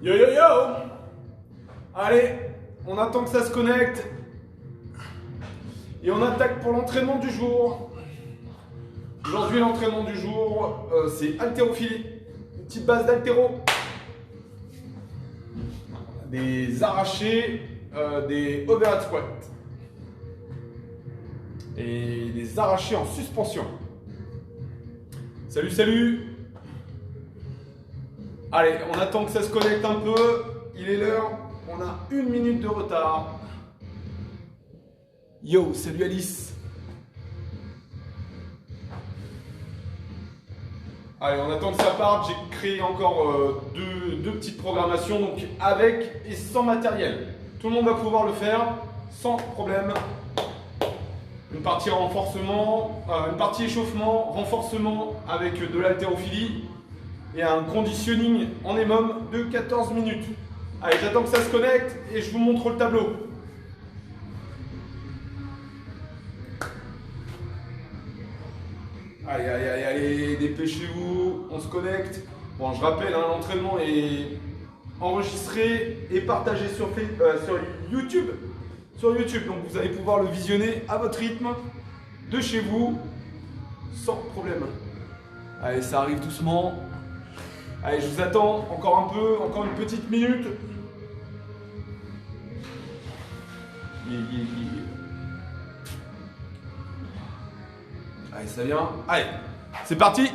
Yo yo yo! Allez, on attend que ça se connecte. Et on attaque pour l'entraînement du jour. Aujourd'hui, l'entraînement du jour, c'est haltérophilie. Une petite base d'haltéro. Des arrachés, des overhead squats. Et des arrachés en suspension. Salut, salut! Allez, on attend que ça se connecte un peu. Il est l'heure. On a 1 minute de retard. Yo, salut Alice. Allez, on attend que ça parte. J'ai créé encore deux petites programmations, donc avec et sans matériel. Tout le monde va pouvoir le faire sans problème. Une partie renforcement, une partie échauffement, renforcement avec de l'haltérophilie et un conditioning en EMOM de 14 minutes. Allez, j'attends que ça se connecte et je vous montre le tableau. Allez, allez, allez, allez, dépêchez-vous, on se connecte. Bon, je rappelle, hein, l'entraînement est enregistré et partagé sur YouTube. Sur YouTube, donc vous allez pouvoir le visionner à votre rythme, de chez vous, sans problème. Allez, ça arrive doucement. Allez, je vous attends encore un peu, encore une petite minute. Allez, ça vient. Allez, c'est parti.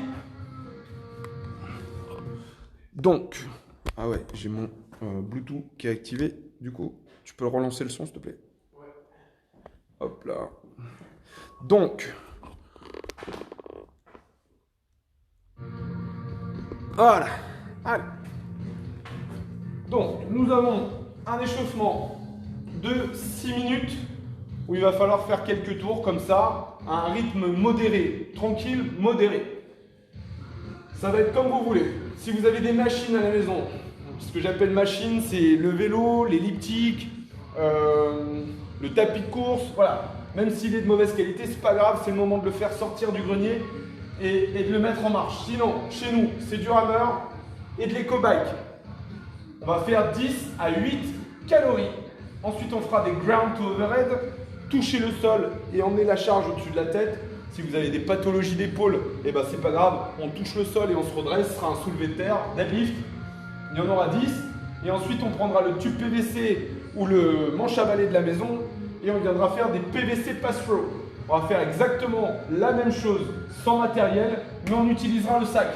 Donc, ah ouais, j'ai mon Bluetooth qui est activé. Du coup, tu peux relancer le son, s'il te plaît? Ouais. Hop là. Donc, voilà. Allez. Donc, nous avons un échauffement de 6 minutes où il va falloir faire quelques tours comme ça, à un rythme modéré, tranquille, modéré. Ça va être comme vous voulez. Si vous avez des machines à la maison, ce que j'appelle machine, c'est le vélo, l'elliptique, le tapis de course, voilà. Même s'il est de mauvaise qualité, c'est pas grave, c'est le moment de le faire sortir du grenier et de le mettre en marche. Sinon, chez nous, c'est du rameur et de l'éco-bike. On va faire 10 à 8 calories. Ensuite, on fera des ground to overhead, toucher le sol et emmener la charge au-dessus de la tête. Si vous avez des pathologies d'épaule, eh ben c'est pas grave, on touche le sol et on se redresse, ce sera un soulevé de terre, deadlift. Il y en aura 10. Et ensuite, on prendra le tube PVC ou le manche à balai de la maison et on viendra faire des PVC pass-through. On va faire exactement la même chose sans matériel, mais on utilisera le sac.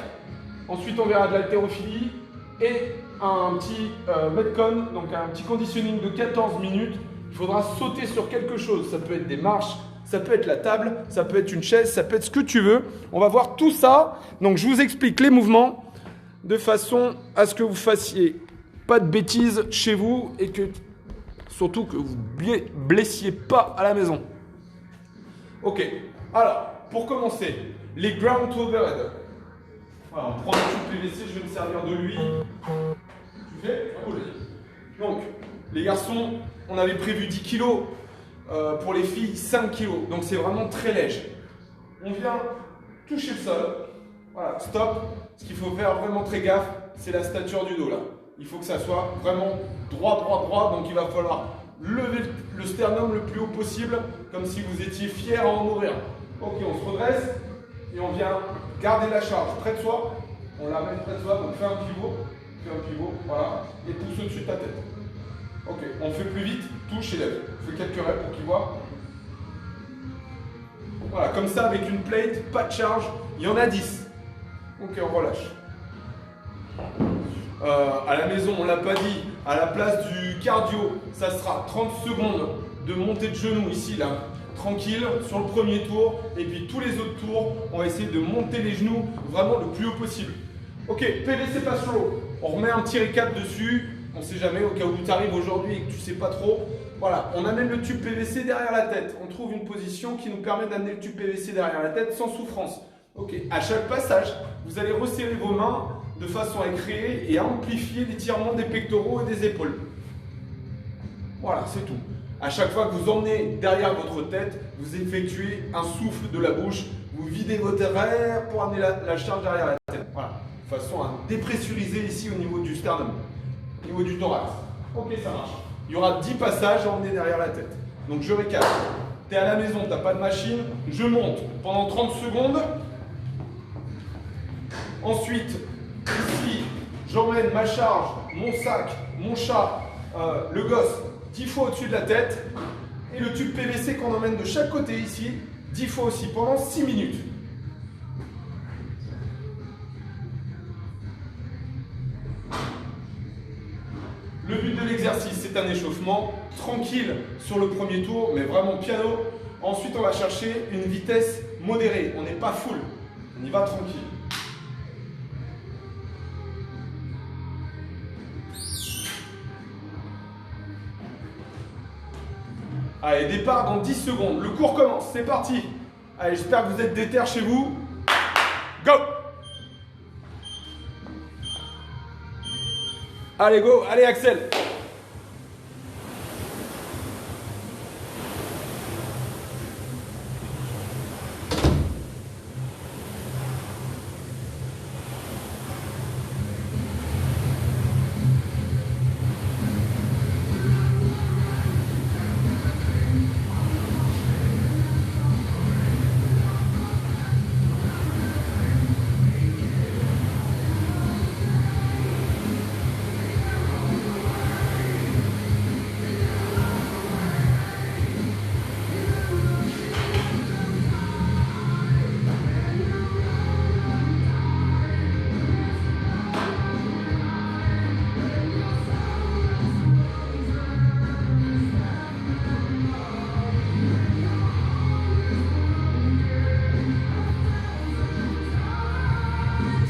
Ensuite, on verra de l'haltérophilie et un petit Metcon, donc un petit conditioning de 14 minutes. Il faudra sauter sur quelque chose. Ça peut être des marches, ça peut être la table, ça peut être une chaise, ça peut être ce que tu veux. On va voir tout ça. Donc, je vous explique les mouvements de façon à ce que vous fassiez pas de bêtises chez vous et que surtout que vous blessiez pas à la maison. Ok, alors pour commencer, les ground to overhead. Voilà, on prend le tube PVC, je vais me servir de lui. Tu fais? Cool. Donc, les garçons, on avait prévu 10 kg, pour les filles 5 kg, donc c'est vraiment très léger. On vient toucher le sol, voilà, stop. Ce qu'il faut faire vraiment très gaffe, c'est la stature du dos là. Il faut que ça soit vraiment droit, droit, droit. Donc il va falloir lever le sternum le plus haut possible, comme si vous étiez fier à en mourir. Ok, on se redresse et on vient garder la charge près de soi. On la met près de soi, donc fais un pivot, voilà, et pousse au-dessus de ta tête. Ok, on fait plus vite, touche et lève. On fait quelques reps pour qu'il voit. Voilà, comme ça avec une plate, pas de charge, il y en a 10. Ok, on relâche. À la maison, on ne l'a pas dit, à la place du cardio, ça sera 30 secondes de montée de genoux ici, là, tranquille, sur le premier tour. Et puis tous les autres tours, on va essayer de monter les genoux vraiment le plus haut possible. Ok, PVC pass-through. On remet un petit récap dessus. On ne sait jamais, au cas où tu arrives aujourd'hui et que tu ne sais pas trop. Voilà, on amène le tube PVC derrière la tête. On trouve une position qui nous permet d'amener le tube PVC derrière la tête sans souffrance. Ok, à chaque passage, vous allez resserrer vos mains de façon à créer et à amplifier l'étirement des pectoraux et des épaules. Voilà, c'est tout. À chaque fois que vous emmenez derrière votre tête, vous effectuez un souffle de la bouche, vous videz votre air pour amener la charge derrière la tête. Voilà, de façon à dépressuriser ici au niveau du sternum. au niveau du thorax. Ok, ça marche. Il y aura 10 passages à emmener derrière la tête. Donc je récap. Tu es à la maison, tu n'as pas de machine. Je monte pendant 30 secondes. Ensuite, ici, j'emmène ma charge, mon sac, mon chat, le gosse 10 fois au-dessus de la tête. Et le tube PVC qu'on emmène de chaque côté ici, 10 fois aussi, pendant 6 minutes. Le but de l'exercice, c'est un échauffement tranquille sur le premier tour, mais vraiment piano. Ensuite, on va chercher une vitesse modérée. On n'est pas full, on y va tranquille. Allez, départ dans 10 secondes. Le cours commence, c'est parti. Allez, j'espère que vous êtes déter chez vous. Go! Allez, go! Allez, Axel!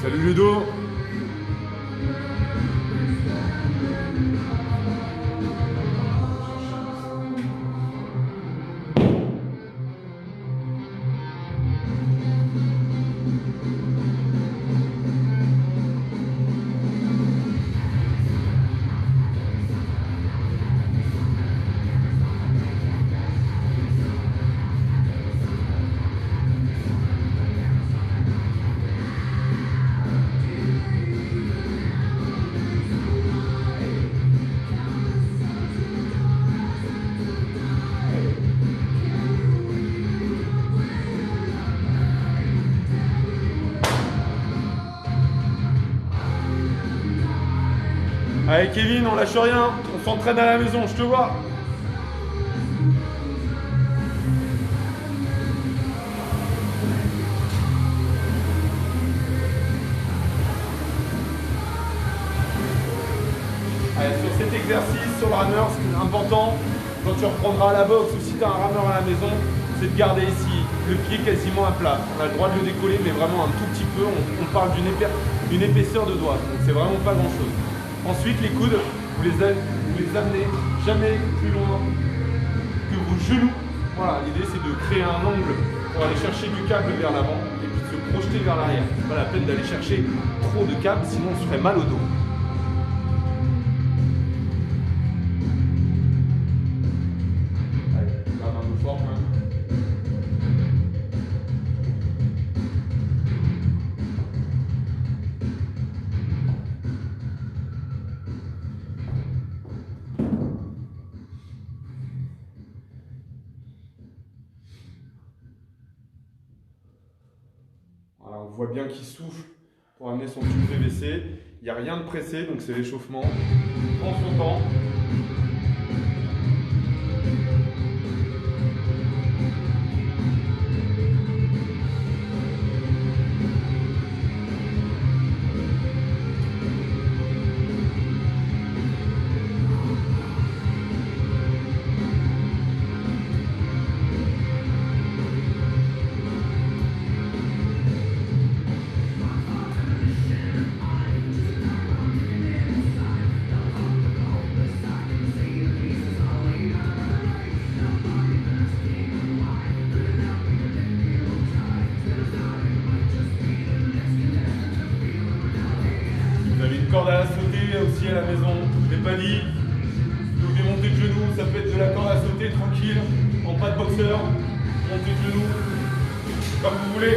Salut Ludo. Allez Kevin, on lâche rien, on s'entraîne à la maison, je te vois. Allez, sur cet exercice, sur le rameur, ce qui est important, quand tu reprendras la boxe ou si tu as un rameur à la maison, c'est de garder ici le pied quasiment à plat. On a le droit de le décoller, mais vraiment un tout petit peu. On parle d'une épaisseur de doigt, donc c'est vraiment pas grand chose. Ensuite, les coudes, vous les amenez jamais plus loin que vos genoux. Voilà, l'idée c'est de créer un angle pour aller chercher du câble vers l'avant et puis de se projeter vers l'arrière. C'est pas la peine d'aller chercher trop de câble, sinon on se ferait mal au dos. Allez, garde un peu fort quand même. Voilà, on voit bien qu'il souffle pour amener son tube PVC. Il n'y a rien de pressé, donc c'est l'échauffement. Prends son temps. Corde à sauter aussi à la maison, je l'ai pas dit. Donc des montées de genoux, ça peut être de la corde à sauter tranquille, en pas de boxeur, montée de genoux, comme vous voulez.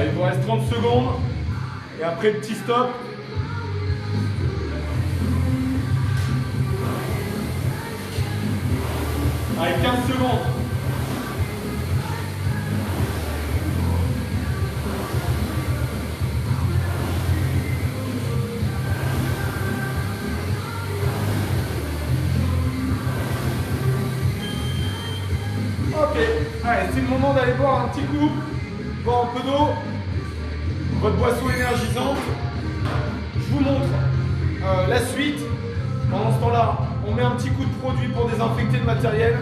Allez, il vous reste 30 secondes. Et après, petit stop. Allez, 15 secondes. Ok, allez, c'est le moment d'aller boire un petit coup. Boire un peu d'eau. Votre boisson énergisante. Je vous montre la suite. Pendant ce temps-là, on met un petit coup de produit pour désinfecter le matériel.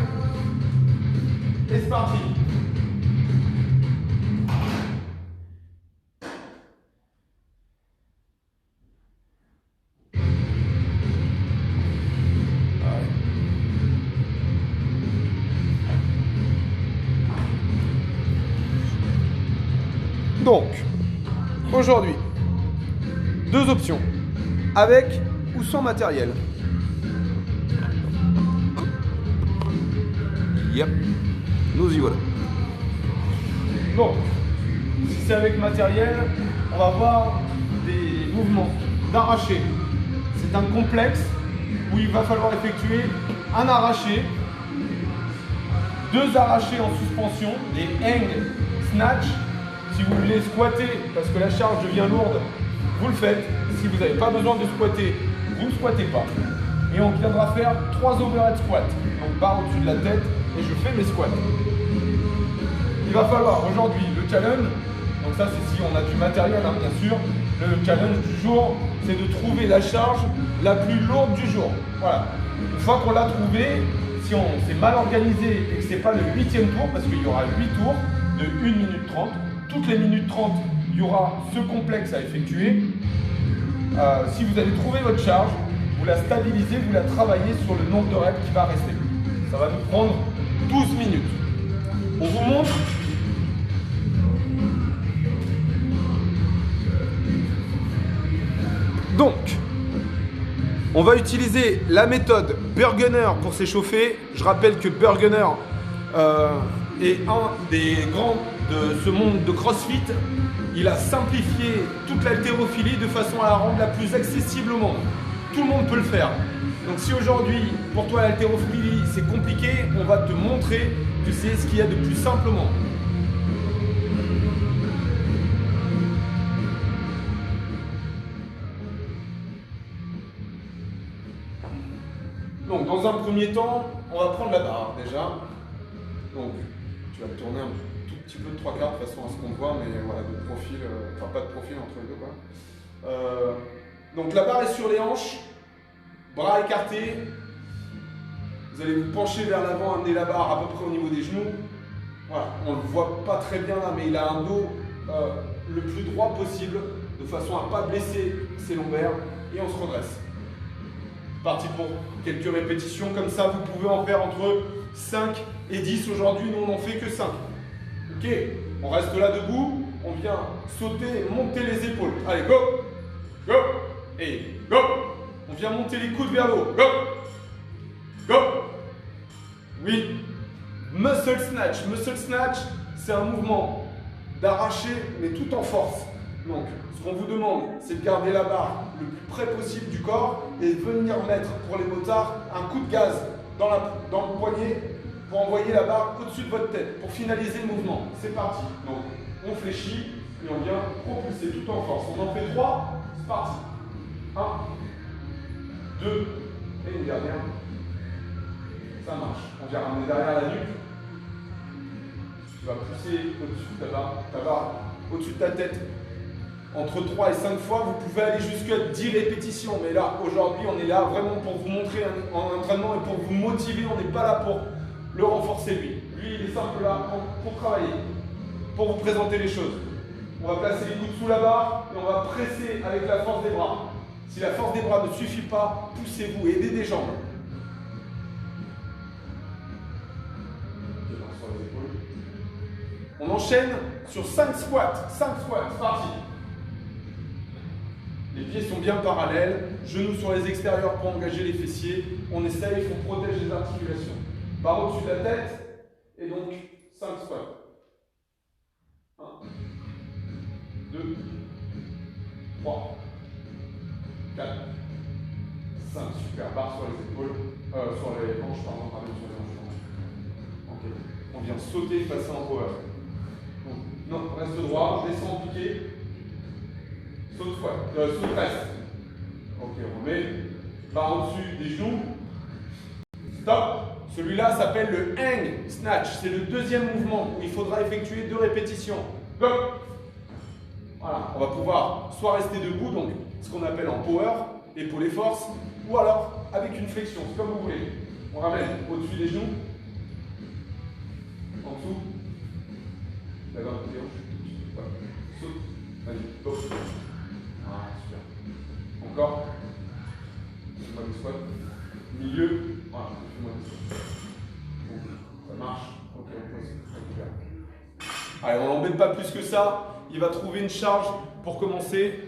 Et c'est parti. Donc, aujourd'hui, deux options, avec ou sans matériel. Yep, nous y voilà. Bon, si c'est avec matériel, on va voir des mouvements d'arraché. C'est un complexe où il va falloir effectuer un arraché, deux arrachés en suspension, des hang snatch. Si vous voulez squatter parce que la charge devient lourde, vous le faites. Si vous n'avez pas besoin de squatter, vous ne squattez pas. Et on viendra faire 3 overhead squats. Donc barre au-dessus de la tête et je fais mes squats. Il va falloir aujourd'hui le challenge. Donc ça c'est si on a du matériel hein, bien sûr. Le challenge du jour, c'est de trouver la charge la plus lourde du jour. Voilà. Une fois qu'on l'a trouvé, si on s'est mal organisé et que ce n'est pas le 8e tour, parce qu'il y aura 8 tours de 1 minute 30, toutes les minutes 30, il y aura ce complexe à effectuer. Si vous avez trouvé votre charge, vous la stabilisez, vous la travaillez sur le nombre de reps qui va rester. Ça va nous prendre 12 minutes. On vous montre. Donc, on va utiliser la méthode Burgener pour s'échauffer. Je rappelle que Burgener est un des grands de ce monde de CrossFit. Il a simplifié toute l'haltérophilie de façon à la rendre la plus accessible au monde. Tout le monde peut le faire. Donc si aujourd'hui, pour toi l'haltérophilie c'est compliqué, on va te montrer que c'est ce qu'il y a de plus simple au monde. Donc dans un premier temps, on va prendre la barre déjà. Donc tu vas te tourner un tout petit peu de 3/4 de façon à ce qu'on voit, mais voilà, de profil, enfin pas de profil entre les deux quoi. Donc la barre est sur les hanches, bras écartés. Vous allez vous pencher vers l'avant, amener la barre à peu près au niveau des genoux. Voilà, on ne le voit pas très bien là, mais il a un dos le plus droit possible, de façon à ne pas blesser ses lombaires, et on se redresse. Parti pour quelques répétitions comme ça, vous pouvez en faire entre 5 et 10. Aujourd'hui, nous on n'en fait que 5. Ok, on reste là debout, on vient sauter, monter les épaules. Allez, go, go, et go. On vient monter les coudes vers le haut. Go, go. Oui, muscle snatch. Muscle snatch, c'est un mouvement d'arracher, mais tout en force. Donc, ce qu'on vous demande, c'est de garder la barre le plus près possible du corps et de venir mettre, pour les motards, un coup de gaz dans le poignet pour envoyer la barre au-dessus de votre tête, pour finaliser le mouvement. C'est parti. Donc, on fléchit et on vient propulser tout en force. On en fait 3, c'est parti. 1, 2, et une dernière. Ça marche. On vient ramener derrière la nuque. Tu vas pousser au-dessus de ta barre au-dessus de ta tête. Entre 3 et 5 fois, vous pouvez aller jusqu'à 10 répétitions. Mais là, aujourd'hui, on est là vraiment pour vous montrer en entraînement et pour vous motiver. On n'est pas là pour le renforcer, lui. Lui, il est simple là pour travailler, pour vous présenter les choses. On va placer les coudes sous la barre et on va presser avec la force des bras. Si la force des bras ne suffit pas, poussez-vous, aidez des jambes. On enchaîne sur 5 squats. 5 squats, c'est parti. Les pieds sont bien parallèles, genoux sur les extérieurs pour engager les fessiers. On est safe, on protège les articulations. Barre au-dessus de la tête, et donc 5 squats. 1, 3, 4, 5. Super. Barre sur les épaules. Sur les hanches, pardon. Ramène sur les hanches. Ok. On vient sauter et passer en power. Donc, non, reste droit. Descend en piqué. Saute saute presse. Ok, on remet. Barre au-dessus des genoux. Stop. Celui-là s'appelle le hang snatch. C'est le deuxième mouvement où il faudra effectuer 2 répétitions. Go. Voilà, on va pouvoir soit rester debout, donc ce qu'on appelle en power, épaule et force, ou alors avec une flexion, c'est comme vous voulez. On ramène au-dessus des genoux, en dessous, d'accord, saute, vas-y, go. Ah, super. Encore, fais-moi des squats, milieu, voilà, fais-moi des squats. Ça marche, ok, on pose, super. Allez, on n'embête pas plus que ça. Il va trouver une charge pour commencer.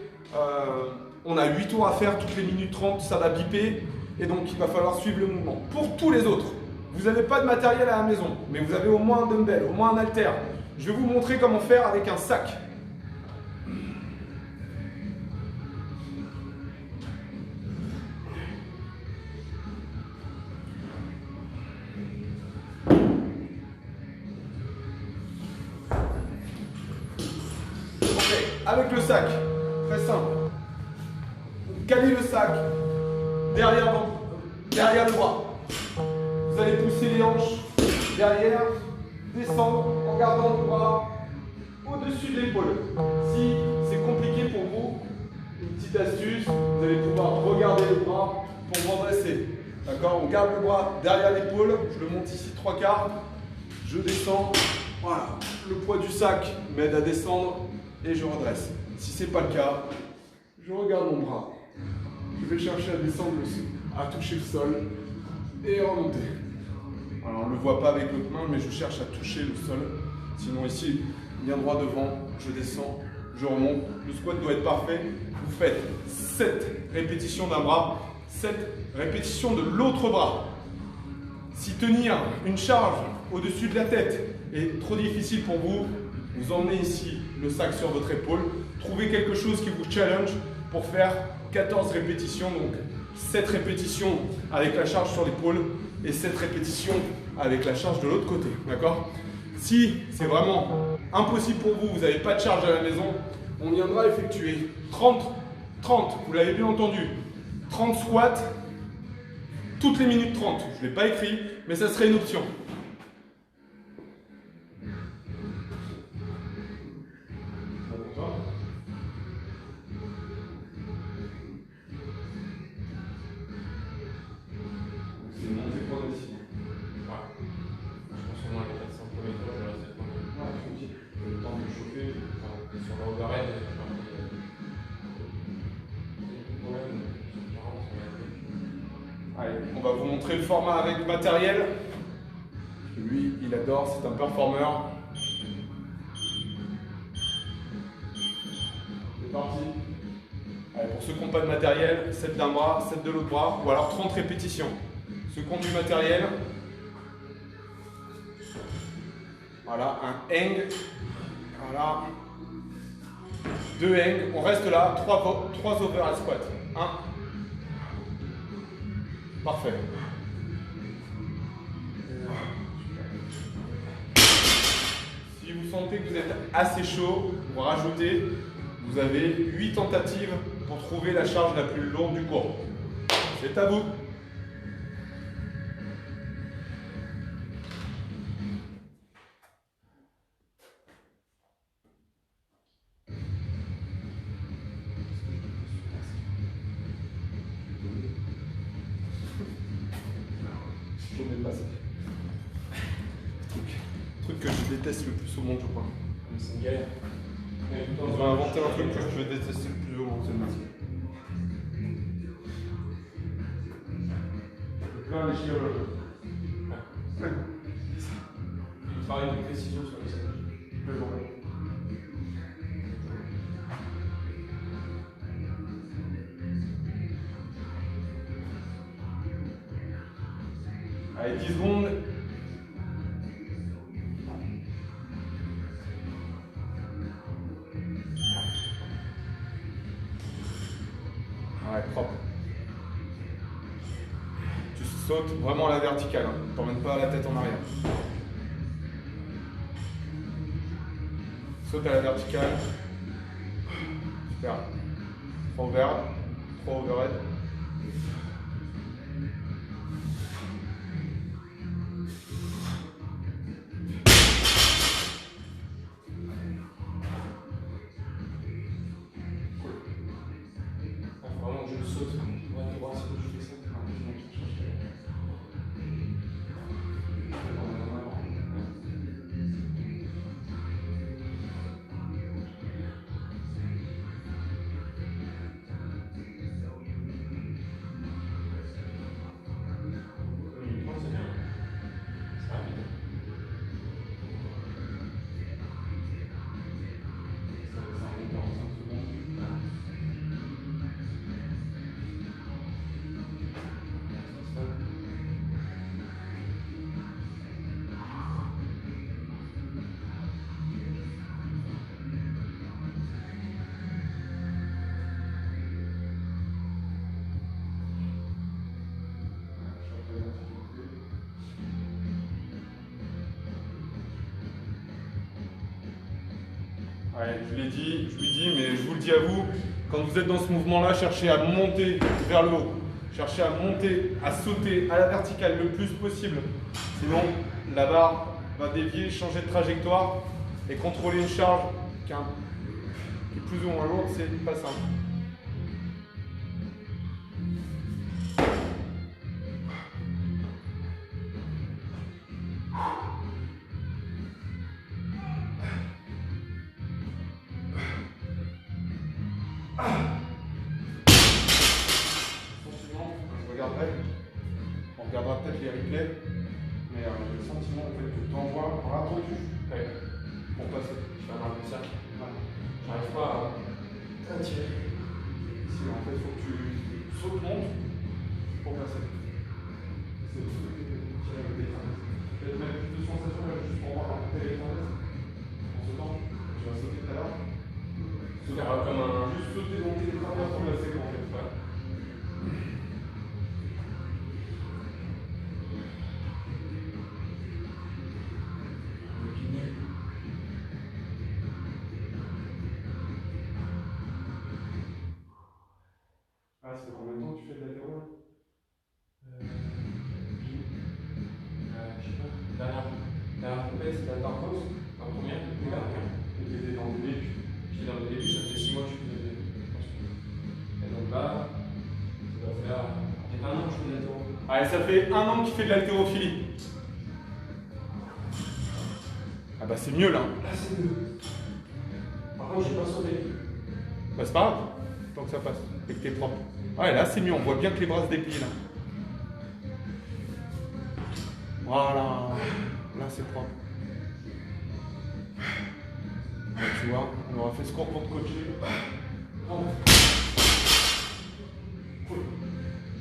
On a 8 tours à faire toutes les minutes 30, ça va biper. Et donc, il va falloir suivre le mouvement. Pour tous les autres, vous n'avez pas de matériel à la maison, mais vous avez au moins un dumbbell, au moins un halter. Je vais vous montrer comment faire avec un sac. Avec le sac, très simple. Calez le sac derrière le bras. Vous allez pousser les hanches derrière, descendre en gardant le bras au-dessus de l'épaule. Si c'est compliqué pour vous, une petite astuce, vous allez pouvoir regarder le bras pour vous redresser. D'accord? On garde le bras derrière l'épaule, je le monte ici 3/4, je descends. Voilà, le poids du sac m'aide à descendre. Et je redresse. Si ce n'est pas le cas, je regarde mon bras. Je vais chercher à descendre à toucher le sol et remonter. Alors on ne le voit pas avec l'autre main, mais je cherche à toucher le sol. Sinon ici, bien droit devant, je descends, je remonte. Le squat doit être parfait. Vous faites 7 répétitions d'un bras, 7 répétitions de l'autre bras. Si tenir une charge au-dessus de la tête est trop difficile pour vous, vous emmenez ici le sac sur votre épaule. Trouvez quelque chose qui vous challenge pour faire 14 répétitions. Donc 7 répétitions avec la charge sur l'épaule et 7 répétitions avec la charge de l'autre côté. D'accord? Si c'est vraiment impossible pour vous, vous n'avez pas de charge à la maison, on viendra effectuer 30, vous l'avez bien entendu, 30 squats toutes les minutes 30. Je ne l'ai pas écrit, mais ça serait une option. Allez, on va vous montrer le format avec matériel. Lui, il adore, c'est un performer. C'est parti. Allez, pour ceux qui n'ont pas de matériel, 7 d'un bras, 7 de l'autre bras, ou alors 30 répétitions. Ceux qui ont du matériel, voilà, un hang, voilà, 2 hang, on reste là, 3 overhead squats. 1, parfait. Si vous sentez que vous êtes assez chaud, vous rajoutez, vous avez 8 tentatives pour trouver la charge la plus lourde du cours. C'est à vous. Truc que je déteste le plus au monde, je crois. C'est une galère. Ils ont inventé un truc que je déteste le plus au monde, c'est le masque. Plein les chirurgiens. Il travaille de précision sur les sacs. Allez, 10 secondes. Saute vraiment à la verticale, hein. T'emmènes pas la tête en arrière. Saute à la verticale. Super. 3 overhead. 3 overhead. Vraiment, je saute. Ouais, tu vois, si je fais ça. Ouais, je lui dis, mais je vous le dis à vous, quand vous êtes dans ce mouvement-là, cherchez à monter vers le haut. Cherchez à monter, à sauter à la verticale le plus possible. Sinon, la barre va dévier, changer de trajectoire et contrôler une charge qui est plus ou moins lourde, c'est pas simple. On regardera peut-être les replays, mais j'ai le sentiment en fait, que tu envoies rattendu pour passer. Je fais un arbre de cercle. J'arrive pas à tirer. Si en fait, il faut que tu sautes, montes pour passer. C'est le truc que tu tires avec des trapèzes. Peut-être même plus de sensations là, juste pour voir un peu les trapèzes. En sautant, tu vas sauter tout à l'heure. Faire comme un. Juste sauter, monter les trapèzes pour la séquence en fait. Ouais. Ah, ça fait combien de temps que tu fais de l'apéro là? Je sais pas. Dernière compète, c'était la Darkos. La première, la dernière. Et t'étais dans le début. J'étais dans le début, ça fait 6 mois que je fais de l'apéro. Et donc là, ça doit faire. Il y a 1 an que je fais de l'apéro. Allez, ça fait 1 an que tu fais de l'haltérophilie. Ah bah c'est mieux là. Là, c'est mieux. Par contre, j'ai pas sauté. Bah c'est pas grave, tant que ça passe, et que t'es propre. Ouais, là c'est mieux, on voit bien que les bras se déplient là. Voilà, là c'est propre. Ouais, tu vois, on aura fait ce cours pour te coacher. Cool.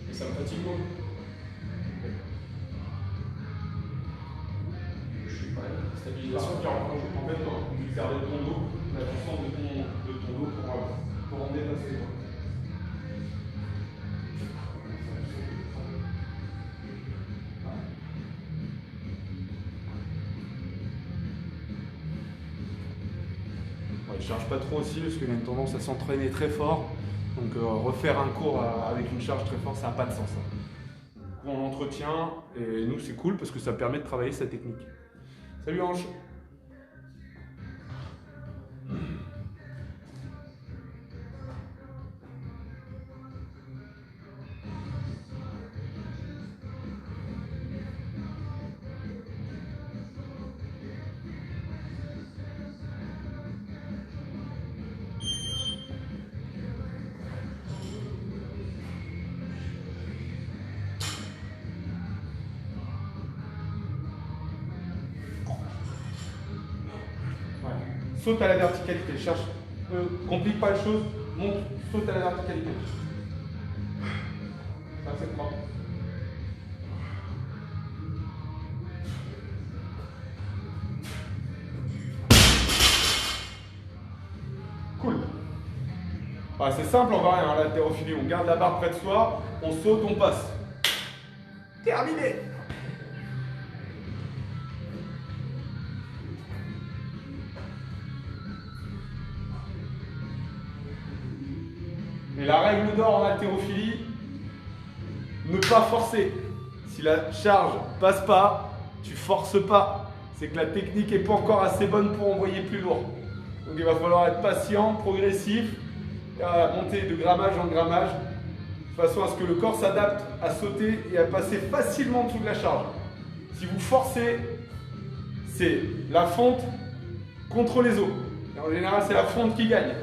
Et ça me fatigue beaucoup. Je suis pas là. Stabilisation. En fait, quand tu gardais ton dos, la puissance de ton dos pour en dépasser. Je charge pas trop aussi parce qu'il a une tendance à s'entraîner très fort. Donc refaire un cours avec une charge très forte, ça n'a pas de sens. On entretient et nous c'est cool parce que ça permet de travailler sa technique. Salut Ange. Saute à la verticalité, cherche, complique pas les choses, monte, saute à la verticalité. Ça c'est propre. Cool. Ah, c'est simple en vrai, hein, l'haltérophilie, on garde la barre près de soi, on saute, on passe. Terminé. Et la règle d'or en haltérophilie, ne pas forcer. Si la charge passe pas, tu forces pas. C'est que la technique n'est pas encore assez bonne pour envoyer plus lourd. Donc il va falloir être patient, progressif, monter de grammage en grammage, de façon à ce que le corps s'adapte à sauter et à passer facilement en dessous de la charge. Si vous forcez, c'est la fonte contre les os. Et en général, c'est la fonte qui gagne.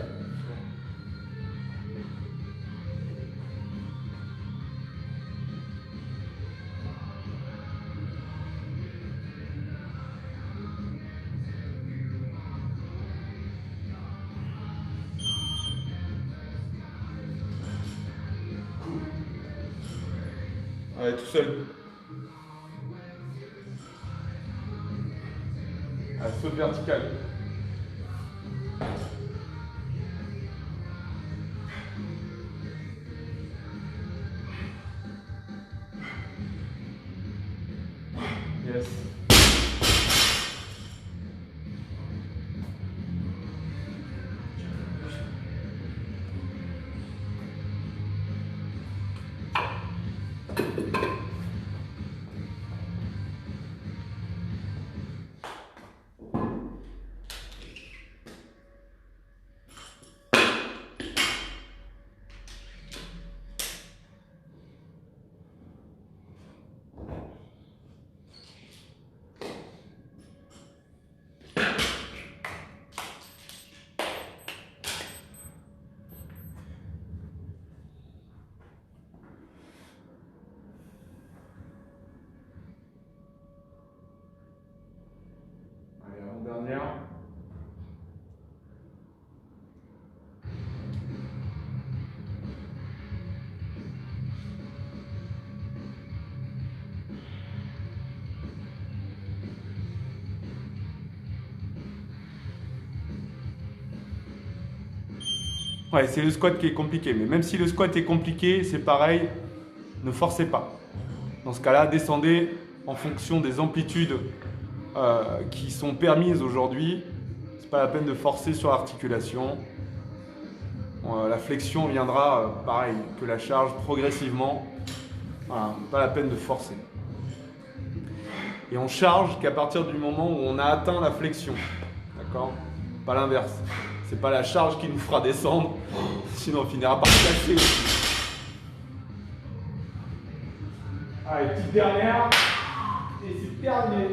Allez, tout seul. Allez, saute vertical. Yes. Dernière. Ouais, c'est le squat qui est compliqué. Mais même si le squat est compliqué, c'est pareil, ne forcez pas. Dans ce cas-là, descendez en fonction des amplitudes qui sont permises aujourd'hui. C'est pas la peine de forcer sur l'articulation. La flexion viendra, pareil, que la charge progressivement. Voilà, pas la peine de forcer. Et on charge qu'à partir du moment où on a atteint la flexion. D'accord ? Pas l'inverse. C'est pas la charge qui nous fera descendre, sinon on finira par se casser aussi. Allez, petite dernière. Et c'est terminé.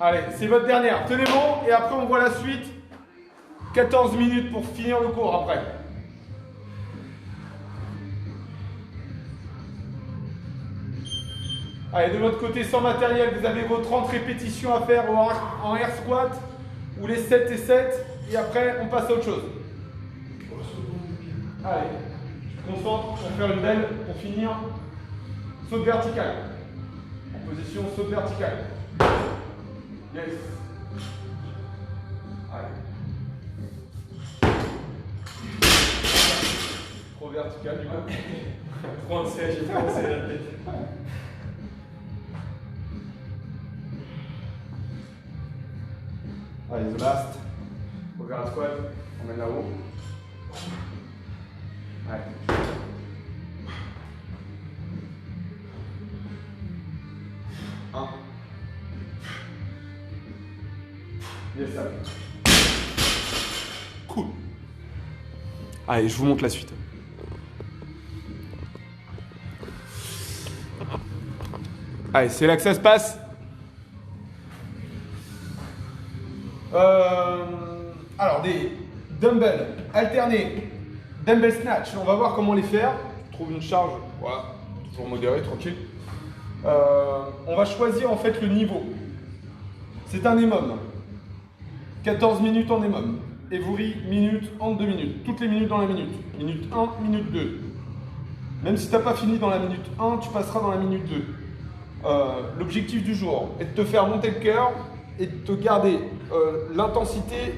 Allez, c'est votre dernière. Tenez bon et après on voit la suite. 14 minutes pour finir le cours après. Allez, de votre côté, sans matériel, vous avez vos 30 répétitions à faire en air squat ou les 7 et 7 et après on passe à autre chose. Allez, je me concentre pour faire une belle, pour finir, saute verticale. En position saute verticale. Yes. Allez. Trop vertical du coup. Trop ancien, j'ai trop ancien la tête. Allez, the last. Over squat, on met là-haut. Allez. Un. Yes, ça. Cool. Allez, je vous montre la suite. Allez, c'est là que ça se passe. Alors, des dumbbells alternés, dumbbell snatch, on va voir comment les faire. Je trouve une charge, voilà, toujours modérée, tranquille. On va choisir en fait le niveau. C'est un EMOM. 14 minutes en EMOM. Every minute en 2 minutes. Toutes les minutes dans la minute. Minute 1, minute 2. Même si tu n'as pas fini dans la minute 1, tu passeras dans la minute 2. L'objectif du jour est de te faire monter le cœur et de te garder l'intensité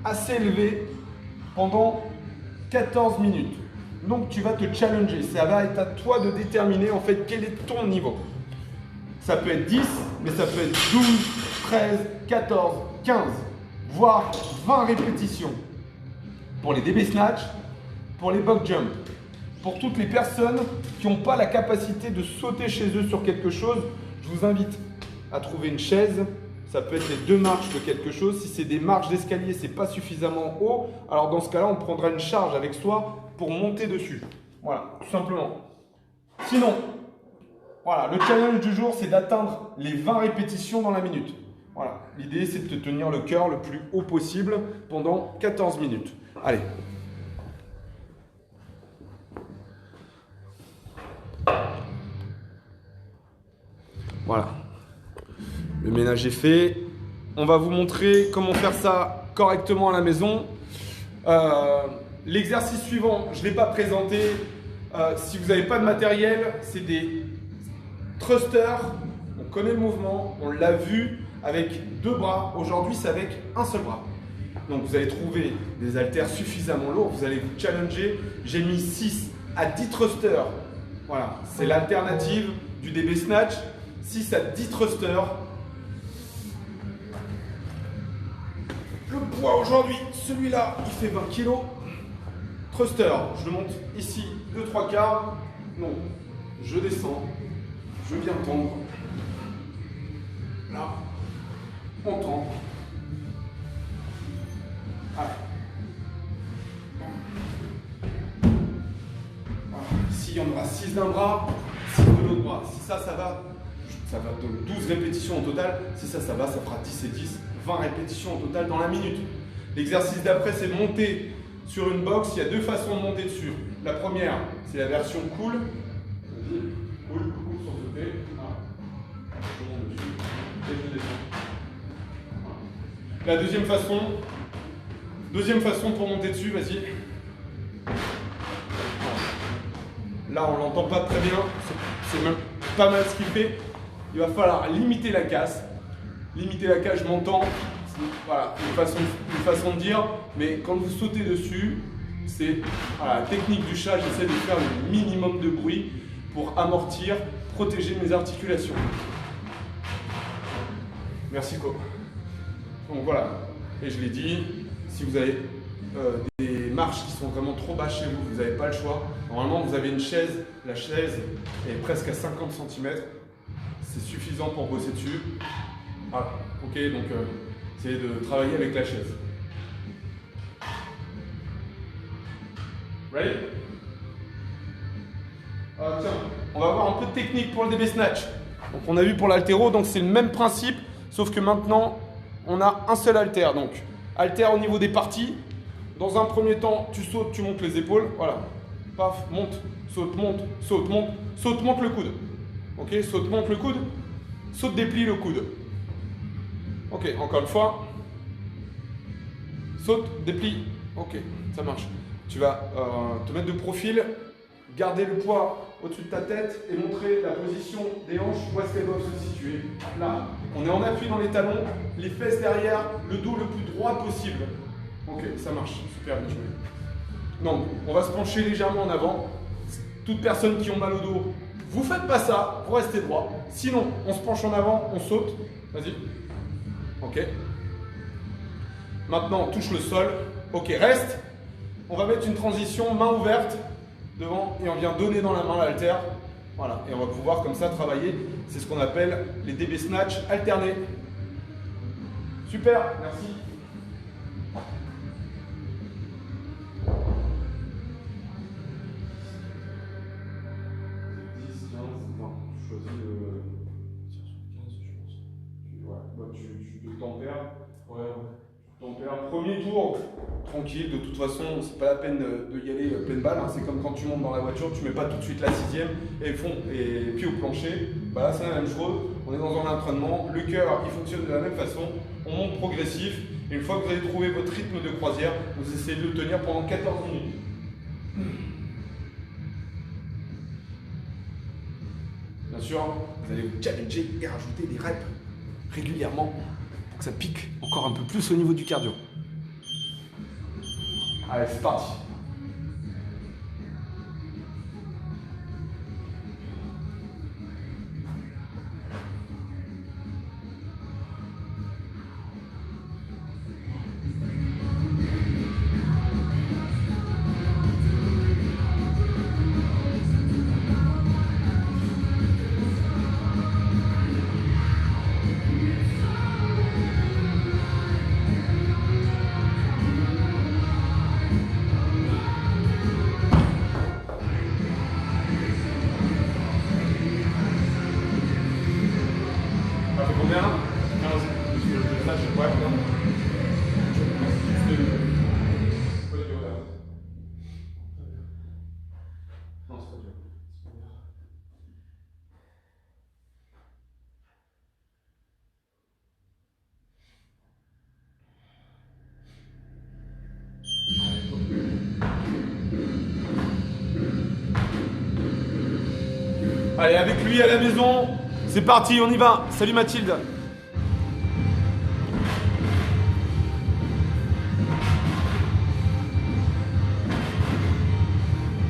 assez élevée pendant 14 minutes. Donc tu vas te challenger. Ça va être à toi de déterminer en fait quel est ton niveau. Ça peut être 10, mais ça peut être 12, 13, 14, 15, voire 20 répétitions. Pour les DB snatch, pour les box jump. Pour toutes les personnes qui n'ont pas la capacité de sauter chez eux sur quelque chose, je vous invite à trouver une chaise. Ça peut être les 2 marches de quelque chose. Si c'est des marches d'escalier, c'est pas suffisamment haut. Alors dans ce cas-là, on prendra une charge avec soi pour monter dessus. Voilà, tout simplement. Sinon, voilà, le challenge du jour, c'est d'atteindre les 20 répétitions dans la minute. Voilà, l'idée, c'est de te tenir le cœur le plus haut possible pendant 14 minutes. Allez. Voilà. Le ménage est fait. On va vous montrer comment faire ça correctement à la maison. L'exercice suivant, je ne l'ai pas présenté. Si vous n'avez pas de matériel, c'est des thrusters. On connaît le mouvement, on l'a vu avec 2 bras. Aujourd'hui, c'est avec un seul bras. Donc vous allez trouver des haltères suffisamment lourds. Vous allez vous challenger. J'ai mis 6 à 10 thrusters. Voilà, c'est l'alternative du DB snatch. 6 à 10 thrusters. Le poids aujourd'hui, celui-là, il fait 20 kg. Thruster, je le monte ici de 3 quarts. Non, je descends. Je viens tendre. Là, on tend. Allez. Voilà. Ici, il y en aura 6 d'un bras, 6 de l'autre bras. Si ça va de 12 répétitions au total. Si ça va, ça fera 10 et 10, 20 répétitions au total dans la minute. L'exercice d'après, c'est de monter sur une box. Il y a 2 façons de monter dessus. La première, c'est la version cool. Vas-y, cool, sans sauter. Voilà. Je monte dessus et je descends. Voilà. La deuxième façon pour monter dessus, vas-y. Là, on l'entend pas très bien. C'est même pas mal ce qu'il fait. Il va falloir limiter la casse. Limiter la casse, je m'entends. Voilà, une façon de dire. Mais quand vous sautez dessus, c'est voilà, la technique du chat. J'essaie de faire le minimum de bruit pour amortir, protéger mes articulations. Merci, Co. Donc voilà. Et je l'ai dit, si vous avez des marches qui sont vraiment trop basses chez vous, vous n'avez pas le choix. Normalement, vous avez une chaise. La chaise est presque à 50 cm. C'est suffisant pour bosser dessus. Voilà, ok, donc essayez de travailler avec la chaise. Ready? Tiens, on va voir un peu de technique pour le DB snatch. Donc on a vu pour l'haltéro, donc c'est le même principe, sauf que maintenant on a un seul haltère. Donc haltère au niveau des parties. Dans un premier temps, tu sautes, tu montes les épaules. Voilà. Paf, monte, saute, monte, saute, monte, saute, monte le coude. Ok, saute, monte le coude, saute, déplie le coude. Ok, encore une fois. Saute, déplie. Ok, ça marche. Tu vas te mettre de profil, garder le poids au-dessus de ta tête et montrer la position des hanches, où est-ce qu'elles doivent se situer. Là, on est en appui dans les talons, les fesses derrière, le dos le plus droit possible. Ok, ça marche, super bien joué. Donc, on va se pencher légèrement en avant. Toutes personnes qui ont mal au dos, vous faites pas ça, vous restez droit. Sinon, on se penche en avant, on saute. Vas-y. Ok. Maintenant, on touche le sol. Ok, reste. On va mettre une transition main ouverte devant et on vient donner dans la main l'haltère. Voilà, et on va pouvoir comme ça travailler. C'est ce qu'on appelle les DB snatch alternés. Super, merci. Tu te tempères, ouais, tu tempères premier tour tranquille, de toute façon, c'est pas la peine de y aller pleine balle. Hein. C'est comme quand tu montes dans la voiture, tu mets pas tout de suite la 6e et pied au plancher. Bah là, c'est la même chose. On est dans un entraînement. Le cœur, il fonctionne de la même façon. On monte progressif. Et une fois que vous avez trouvé votre rythme de croisière, vous essayez de le tenir pendant 14 minutes. Bien sûr, vous allez vous challenger et rajouter des reps régulièrement pour que ça pique encore un peu plus au niveau du cardio. Allez, c'est parti. Combien? 15. Ça, je sais pas. Non, c'est pas dur. Allez, avec lui à la maison. C'est parti, on y va. Salut Mathilde.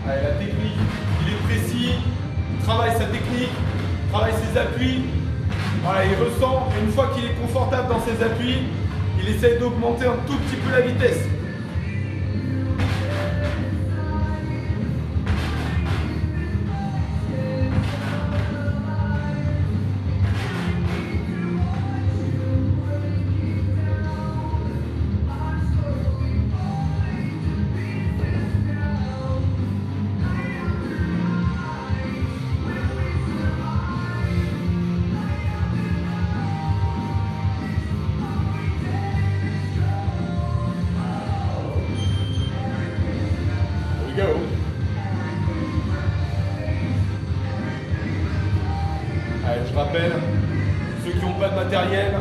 Allez, la technique, il est précis, il travaille sa technique, il travaille ses appuis. Voilà, il ressent, et une fois qu'il est confortable dans ses appuis, il essaye d'augmenter un tout petit peu la vitesse. Allez, je rappelle, ceux qui n'ont pas de matériel,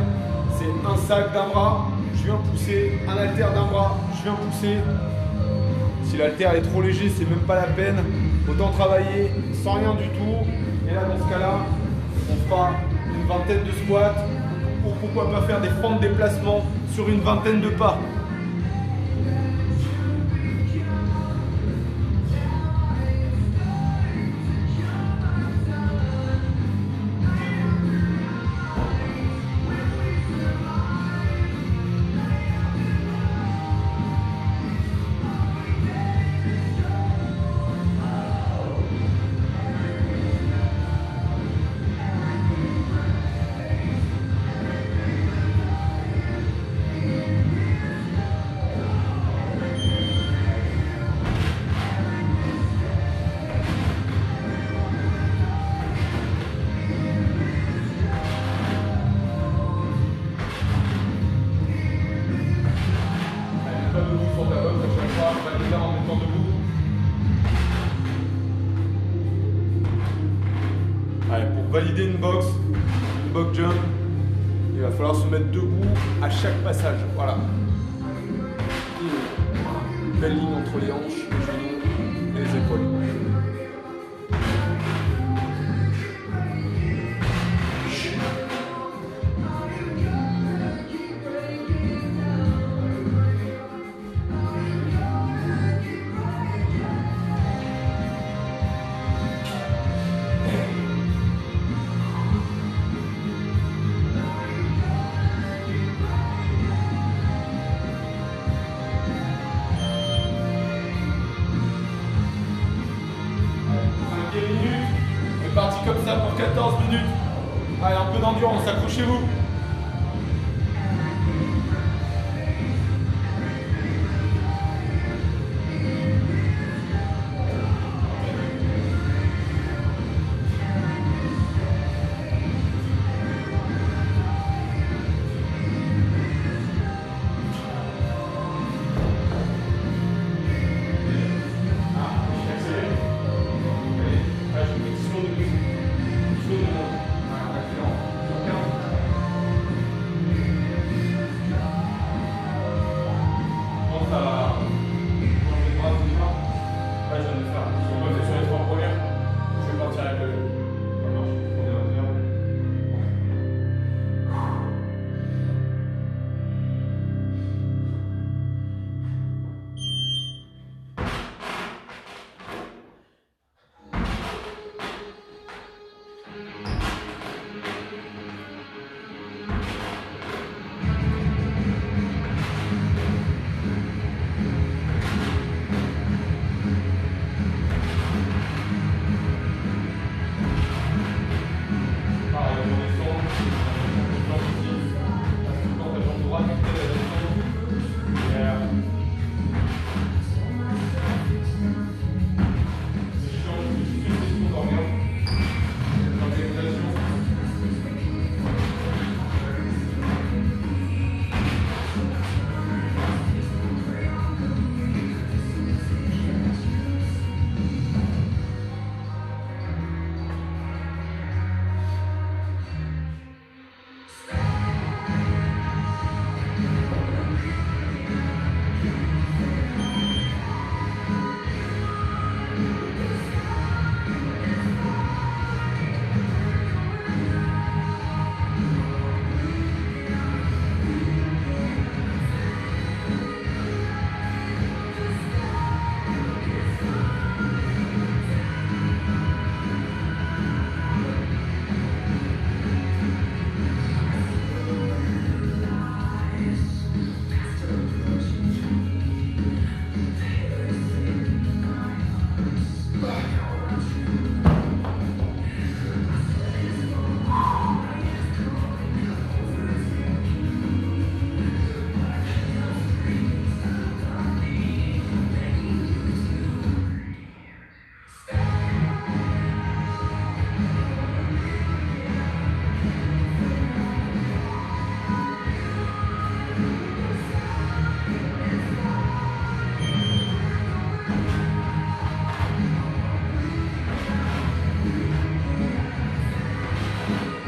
c'est un sac d'un bras, je viens pousser, un haltère d'un bras, je viens pousser. Si l'haltère est trop léger, c'est même pas la peine. Autant travailler sans rien du tout. Et là, dans ce cas-là, on fera une vingtaine de squats ou pourquoi pas faire des fentes de déplacement sur une vingtaine de pas. En mettant debout. Allez, pour valider une box jump, il va falloir se mettre debout à chaque passage. Voilà. Belle ligne entre les hanches, les genoux et les épaules. C'est parti comme ça pour 14 minutes. Allez, un peu d'endurance, accrochez-vous.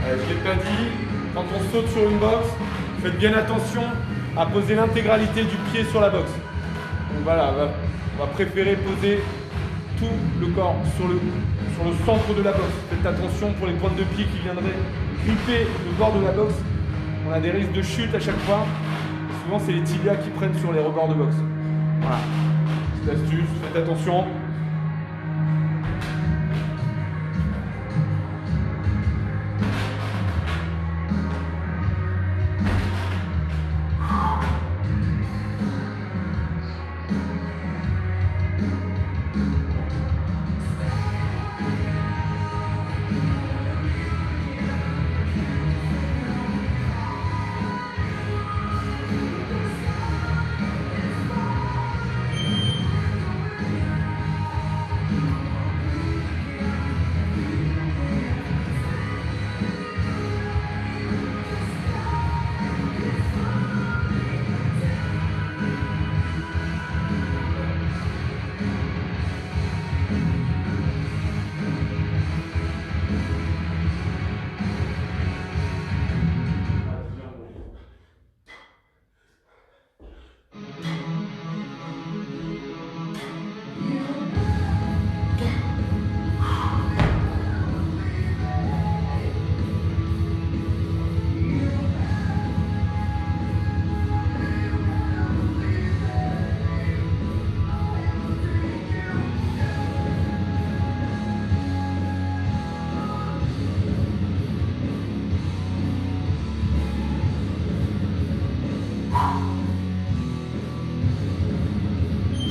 Je ne l'ai pas dit, quand on saute sur une box, faites bien attention à poser l'intégralité du pied sur la box. Donc voilà, on va préférer poser tout le corps sur le centre de la box. Faites attention pour les pointes de pied qui viendraient gripper le bord de la box. On a des risques de chute à chaque fois. Souvent, c'est les tibias qui prennent sur les rebords de box. Voilà. Petite astuce, faites attention.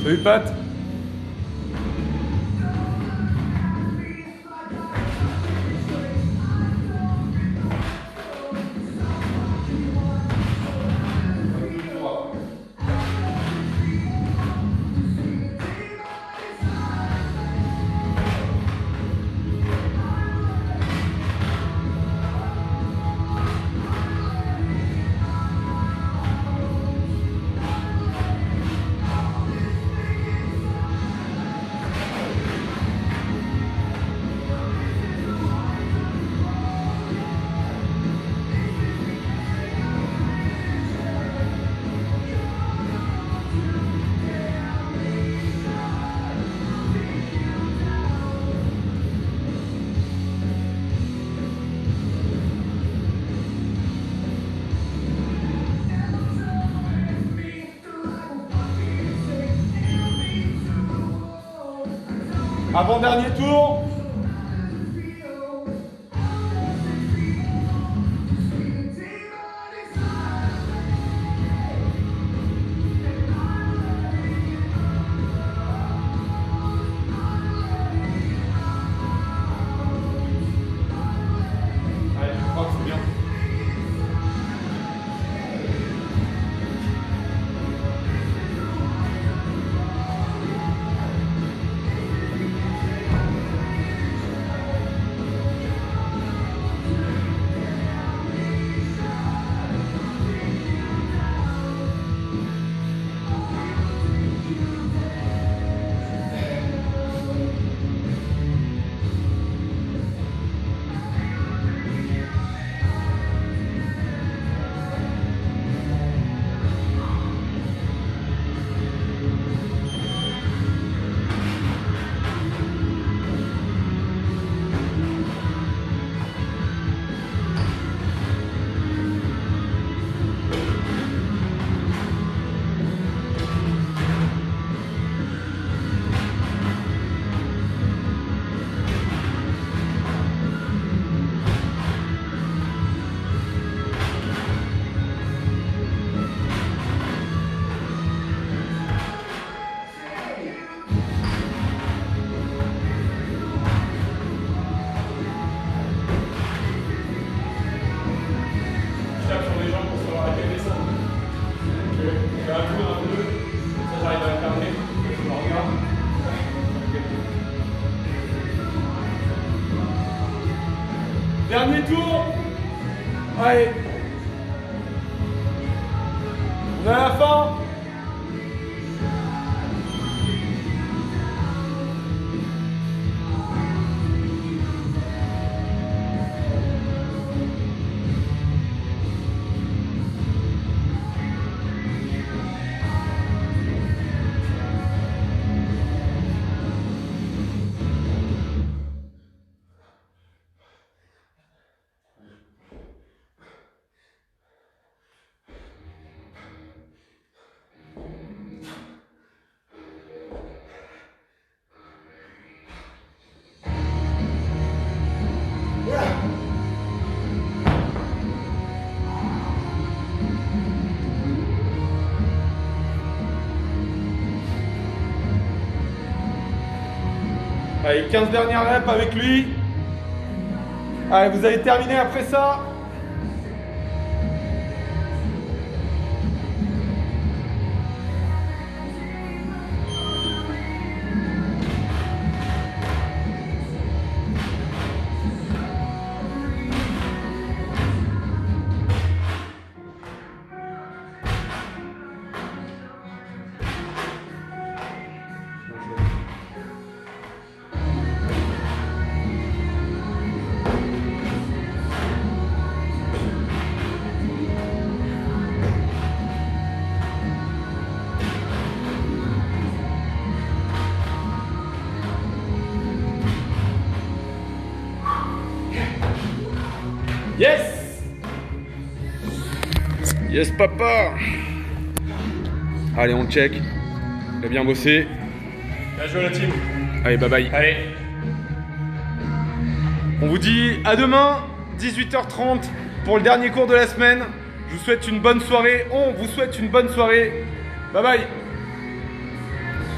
Salut Pat. Avant-dernier tour. Allez, je crois que c'est bien. Dernier tour. Allez. On est à la fin. Allez, 15 dernières reps avec lui. Allez, vous allez terminer après ça. Yes! Yes, papa! Allez, on check. Il a bien bossé. Bien joué la team. Allez, bye bye. Allez. On vous dit à demain, 18h30, pour le dernier cours de la semaine. Je vous souhaite une bonne soirée. On vous souhaite une bonne soirée. Bye bye.